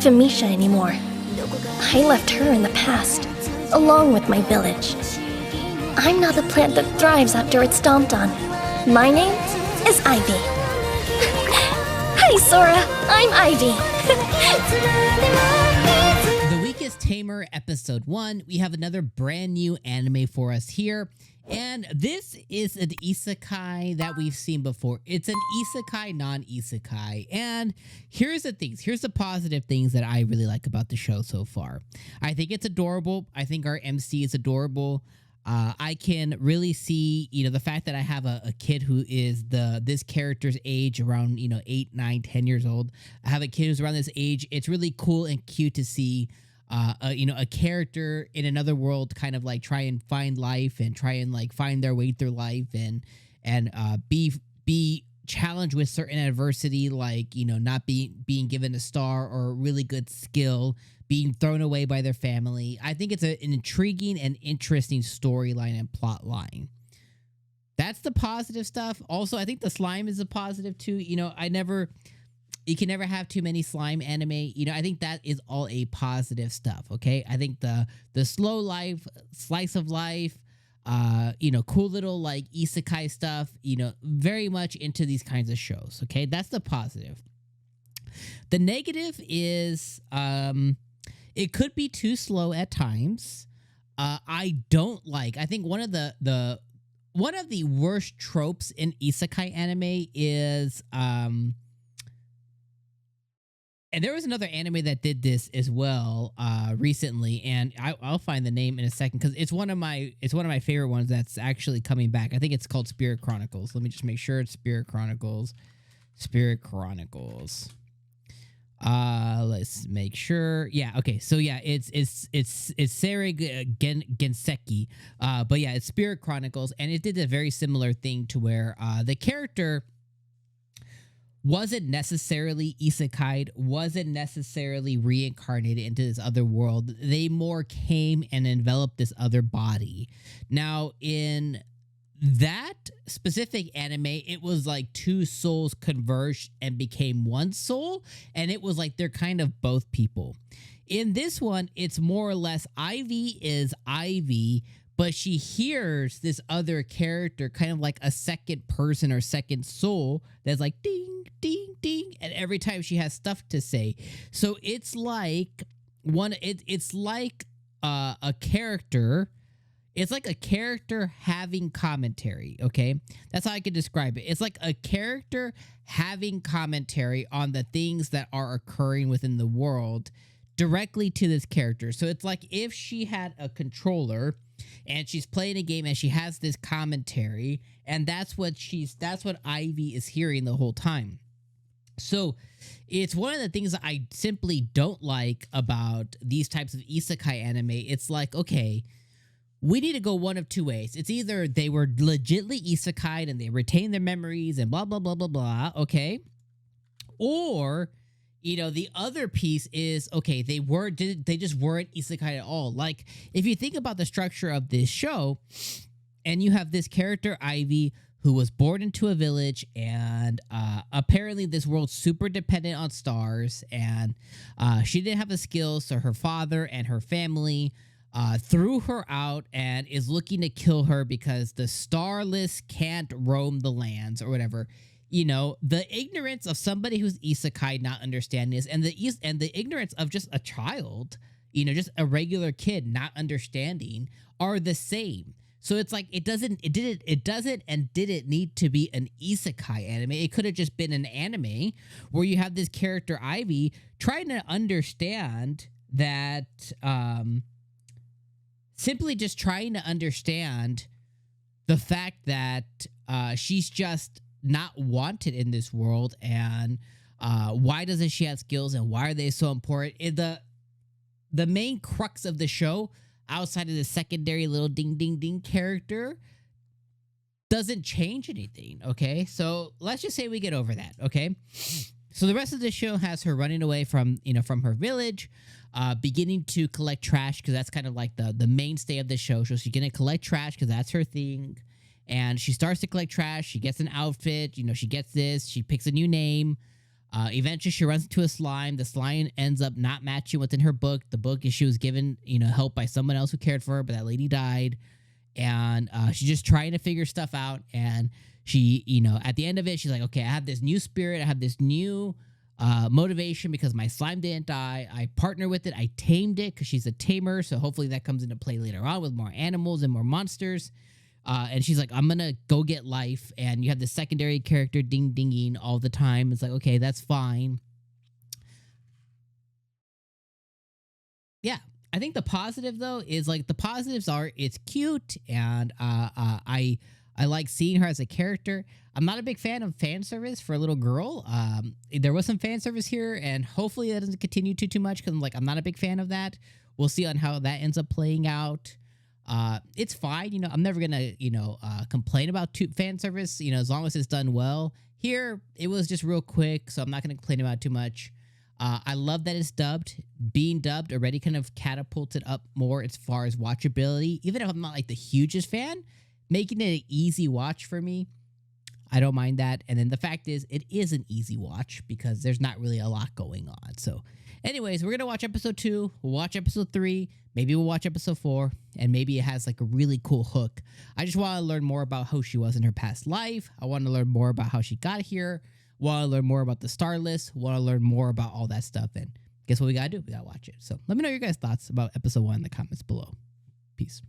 even Misha anymore. I left her in the past, along with my village. I'm not the plant that thrives after it's stomped on. My name is Ivy. Hi, Sora. I'm Ivy. The Weakest Tamer Episode 1. We have another brand new anime for us here. And this is an isekai that we've seen before. It's an isekai, non-isekai. And here's the things. Here's the positive things that I really like about the show so far. I think it's adorable. I think our MC is adorable. I can really see, the fact that I have a kid who is this character's age around, 8, 9, 10 years old. I have a kid who's around this age. It's really cool and cute to see a character in another world kind of like try and find life and try and like find their way through life and be challenged with certain adversity, like, not being given a star or a really good skill, being thrown away by their family. I think it's an intriguing and interesting storyline and plot line. That's the positive stuff. Also, I think the slime is a positive too. You can never have too many slime anime. I think that is all a positive stuff, okay? I think the slow life, slice of life, cool little like isekai stuff, very much into these kinds of shows, okay? That's the positive. The negative is it could be too slow at times. I think one of the worst tropes in isekai anime is and there was another anime that did this as well recently, and I'll find the name in a second because it's one of my favorite ones that's actually coming back. I think it's called Spirit Chronicles. Let me just make sure it's Spirit Chronicles. Spirit Chronicles. Let's make sure. Yeah, okay. So yeah, it's 𝐜𝐴𝐳𝐴 Genseki. But yeah, it's Spirit Chronicles, and it did a very similar thing to where the character wasn't necessarily isekai'd, wasn't necessarily reincarnated into this other world. They more came and enveloped this other body. Now, in that specific anime, it was like two souls converged and became one soul, and it was like they're kind of both people. In this one, it's more or less Ivy is Ivy, but she hears this other character, kind of like a second person or second soul, that's like ding, ding, ding, and every time she has stuff to say. So it's like it's like a character. It's like a character having commentary, okay? That's how I could describe it. It's like a character having commentary on the things that are occurring within the world directly to this character. So it's like if she had a controller and she's playing a game and she has this commentary, and that's what Ivy is hearing the whole time. So it's one of the things that I simply don't like about these types of isekai anime. It's like, okay, we need to go one of two ways. It's either they were legitly isekai'd and they retain their memories and blah, blah, blah, blah, blah, okay? Or, the other piece is, okay, they just weren't isekai at all. Like, if you think about the structure of this show, and you have this character, Ivy, who was born into a village, and apparently this world's super dependent on stars, and she didn't have the skills, so her father and her family threw her out and is looking to kill her because the starless can't roam the lands or whatever. The ignorance of somebody who's isekai not understanding this, and the ignorance of just a child, just a regular kid not understanding, are the same. So it's like it doesn't and didn't need to be an isekai anime. It could have just been an anime where you have this character Ivy trying to understand that simply just trying to understand the fact that she's just not wanted in this world, and why doesn't she have skills, and why are they so important? The main crux of the show, outside of the secondary little ding ding ding character, doesn't change anything, okay? So let's just say we get over that, okay? So the rest of the show has her running away from her village, beginning to collect trash, because that's kind of like the mainstay of the show. So she's gonna collect trash because that's her thing. And she starts to collect trash. She gets an outfit. She gets this. She picks a new name. Eventually, she runs into a slime. The slime ends up not matching what's in her book. The book is she was given, help by someone else who cared for her, but that lady died. And she's just trying to figure stuff out. And she, at the end of it, she's like, okay, I have this new spirit. I have this new motivation because my slime didn't die. I partnered with it. I tamed it because she's a tamer. So hopefully that comes into play later on with more animals and more monsters. And she's like, I'm going to go get life. And you have the secondary character dinging all the time. It's like, okay, that's fine. Yeah. I think the positive, though, is like the positives are it's cute. And I like seeing her as a character. I'm not a big fan of fan service for a little girl. There was some fan service here. And hopefully that doesn't continue too much because I'm not a big fan of that. We'll see on how that ends up playing out. It's fine. I'm never gonna, complain about fan service, as long as it's done well. Here, it was just real quick, so I'm not gonna complain about it too much. I love that it's dubbed. Being dubbed already kind of catapulted up more as far as watchability. Even if I'm not like the hugest fan, making it an easy watch for me, I don't mind that. And then the fact is, it is an easy watch because there's not really a lot going on. So anyways, we're going to watch episode 2. We'll watch episode 3. Maybe we'll watch episode 4. And maybe it has like a really cool hook. I just want to learn more about how she was in her past life. I want to learn more about how she got here. Want to learn more about the star list. Want to learn more about all that stuff. And guess what we got to do? We got to watch it. So let me know your guys' thoughts about episode 1 in the comments below. Peace.